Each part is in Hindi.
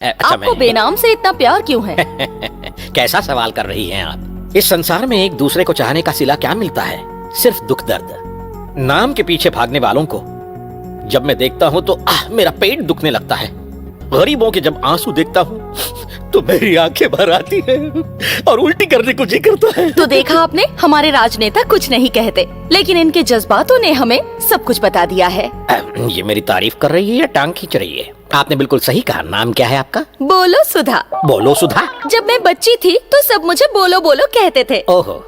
अच्छा, आपको बेनाम से इतना प्यार क्यों है? कैसा सवाल कर रही हैं आप? इस संसार में एक दूसरे को चाहने का सिला क्या मिलता है? सिर्फ दुख दर्द। नाम के पीछे भागने वालों को जब मैं देखता हूँ तो मेरा पेट दुखने लगता है। गरीबों के जब आंसू देखता हूँ तो मेरी आंखें भर आती है और उल्टी करने को जी करता है। तो देखा आपने, हमारे राजनेता कुछ नहीं कहते, लेकिन इनके जज्बातों ने हमें सब कुछ बता दिया है। ये मेरी तारीफ कर रही है या टांग खींच रही है? आपने बिल्कुल सही कहा। नाम क्या है आपका? बोलो सुधा। बोलो सुधा? जब मैं बच्ची थी तो सब मुझे बोलो बोलो कहते थे। ओहो,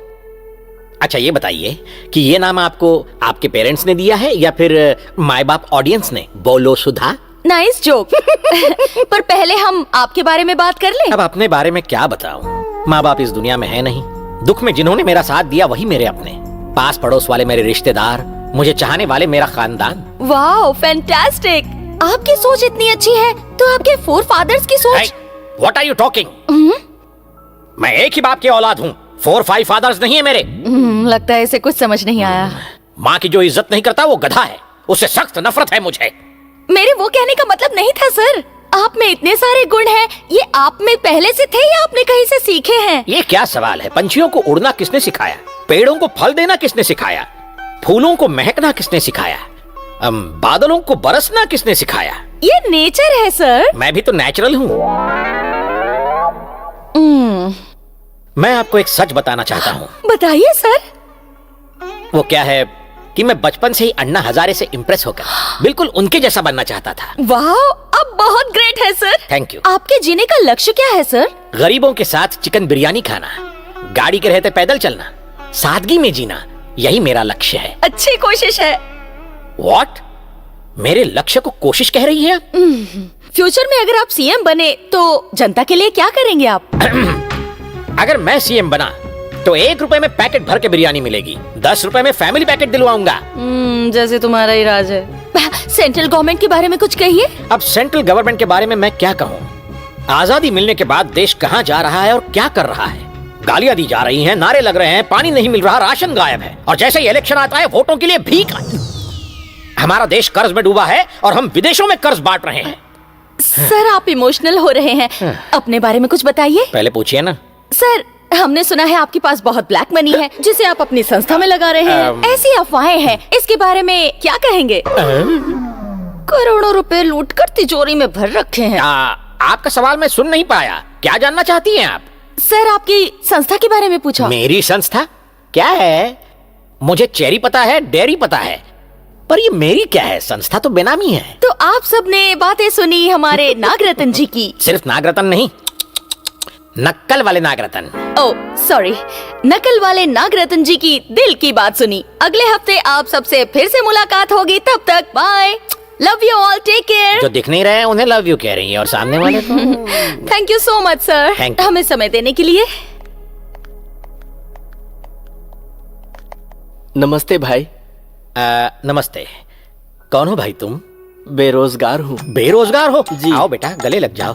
अच्छा ये बताइए कि ये नाम आपको आपके पेरेंट्स ने दिया है या फिर माँ बाप ऑडियंस ने? बोलो सुधा। Nice joke. पर पहले हम आपके बारे में बात कर लें। अब अपने बारे में क्या बताऊं? माँ बाप इस दुनिया में है नहीं। दुख में जिन्होंने मेरा साथ दिया वही मेरे अपने। पास पड़ोस वाले मेरे रिश्तेदार, मुझे चाहने वाले मेरा खानदान। Wow, fantastic. आपकी सोच इतनी अच्छी है तो आपके फोर फादर्स की सोच। What are you talking? मैं एक ही बाप की औलाद हूँ, 4-5 फादर्स नहीं है मेरे। लगता है इसे कुछ समझ नहीं आया। माँ की जो इज्जत नहीं करता वो गधा है, उससे सख्त नफरत है मुझे। मेरे वो कहने का मतलब नहीं था सर। आप में इतने सारे गुण हैं, ये आप में पहले से थे या आपने कहीं से सीखे हैं? ये क्या सवाल है? पंछियों को उड़ना किसने सिखाया? पेड़ों को फल देना किसने सिखाया? फूलों को महकना किसने सिखाया? बादलों को बरसना किसने सिखाया? ये नेचर है सर। मैं भी तो नेचुरल हूँ। मैं आपको एक सच बताना चाहता हूँ। बताइए सर। वो क्या है कि मैं बचपन से ही अन्ना हजारे से इम्प्रेस होकर बिल्कुल उनके जैसा बनना चाहता था। वाह, अब बहुत ग्रेट है सर। Thank you. आपके जीने का लक्ष्य क्या है सर? गरीबों के साथ चिकन बिरयानी खाना, गाड़ी के रहते पैदल चलना, सादगी में जीना, यही मेरा लक्ष्य है। अच्छी कोशिश है। व्हाट? मेरे लक्ष्य को कोशिश कह रही है? फ्यूचर में अगर आप सीएम बने तो जनता के लिए क्या करेंगे आप? अगर मैं सीएम बना तो 1 रुपए में पैकेट भर के बिरयानी मिलेगी, 10 रुपए में फैमिली पैकेट दिलवाऊंगा। जैसे तुम्हारा ही राज है। सेंट्रल गवर्नमेंट के बारे में कुछ कहिए। अब सेंट्रल गवर्नमेंट के बारे में मैं क्या कहूँ? आजादी मिलने के बाद देश कहाँ जा रहा है और क्या कर रहा है? गालियां दी जा रही हैं, नारे लग रहे हैं, पानी नहीं मिल रहा, राशन गायब है, और जैसे ही इलेक्शन आता है वोटों के लिए भीख। हमारा देश कर्ज में डूबा है और हम विदेशों में कर्ज बांट रहे हैं। सर आप इमोशनल हो रहे हैं, अपने बारे में कुछ बताइए। पहले पूछिए ना। सर हमने सुना है आपके पास बहुत ब्लैक मनी है जिसे आप अपनी संस्था में लगा रहे हैं। ऐसी अफवाहें हैं, इसके बारे में क्या कहेंगे? करोड़ों रुपए लूटकर तिजोरी में भर रखे हैं। आपका सवाल मैं सुन नहीं पाया, क्या जानना चाहती हैं आप? सर आपकी संस्था के बारे में पूछा। मेरी संस्था क्या है? मुझे चेरी पता है, डेयरी पता है, पर ये मेरी क्या है? संस्था तो बेनामी है। तो आप सबने बातें सुनी हमारे नागरतन जी की। सिर्फ नागरतन नहीं, नक्कल वाले नागरतन। ओह सॉरी, नकल वाले नागरतन जी की दिल की बात सुनी। अगले हफ्ते आप सबसे फिर से मुलाकात होगी, तब तक bye, love you all, take care. जो दिख नहीं रहे उन्हें लव यू कह रही हैं और सामने वाले को thank you so much sir, हमें समय देने के लिए। नमस्ते भाई। नमस्ते। कौन हो भाई तुम? बेरोजगार हूँ। बेरोजगार हो? जी। आओ बेटा, गले लग जाओ।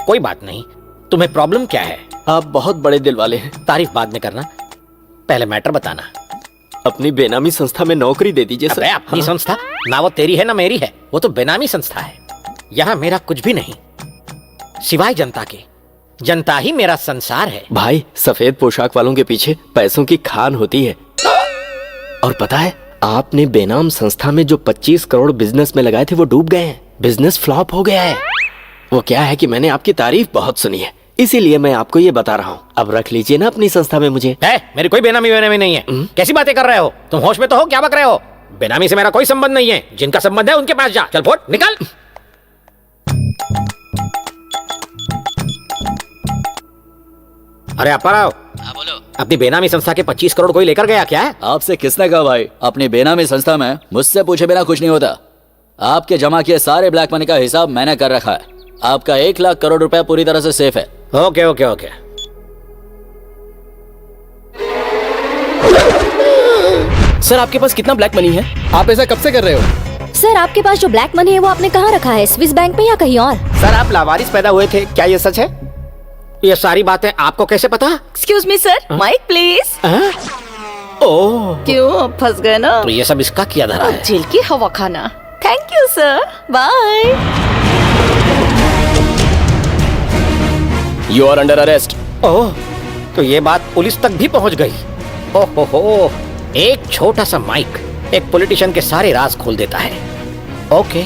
कोई बात नहीं। तुम्हें प्रॉब्लम क्या है? आप बहुत बड़े दिल वाले हैं। तारीफ बाद में करना, पहले मैटर बताना। अपनी बेनामी संस्था में नौकरी दे दीजिए सर। अपनी संस्था? ना वो तेरी है ना मेरी है, वो तो बेनामी संस्था है। यहाँ मेरा कुछ भी नहीं सिवाय जनता के। जनता ही मेरा संसार है। भाई, सफेद पोशाक वालों के पीछे पैसों की खान होती है। और पता है, आपने बेनाम संस्था में जो 25 करोड़ बिजनेस में लगाए थे वो डूब गए हैं। बिजनेस फ्लॉप हो गया है। वो क्या है कि मैंने आपकी तारीफ बहुत सुनी है, इसीलिए मैं आपको ये बता रहा हूँ। अब रख लीजिए ना अपनी संस्था में मुझे। मेरी कोई बेनामी नहीं है। कैसी बातें कर रहे हो तुम? होश में तो हो? क्या बक रहे हो? बेनामी से मेरा कोई संबंध नहीं है। जिनका संबंध है उनके पास जा। चल फुट, निकल। अरे अपराव, बोलो। अपनी बेनामी संस्था के 25 करोड़ कोई लेकर गया क्या? आपसे किसने कहा भाई? अपनी बेनामी संस्था में मुझसे पूछे बिना कुछ नहीं होता। आपके जमा किए सारे ब्लैक मनी का हिसाब मैंने कर रखा है। आपका 1 लाख करोड़ रुपया पूरी तरह से सेफ है। Okay okay okay. सर आपके पास कितना ब्लैक मनी है? आप ऐसा कब से कर रहे हो? सर आपके पास जो ब्लैक मनी है वो आपने कहाँ रखा है? स्विस बैंक में या कहीं और? सर आप लावारिस पैदा हुए थे, क्या ये सच है? ये सारी बातें आपको कैसे पता? Excuse me sir, mike please. Oh, क्यों फंस गए ना? तो ये सब इसका किया धरा है। जेल की हवा खाना। Thank you sir, bye. You are under arrest. Oh, तो ये बात पुलिस तक भी पहुंच गई। ओहो, एक छोटा सा माइक एक पॉलिटिशियन के सारे राज खोल देता है। ओके,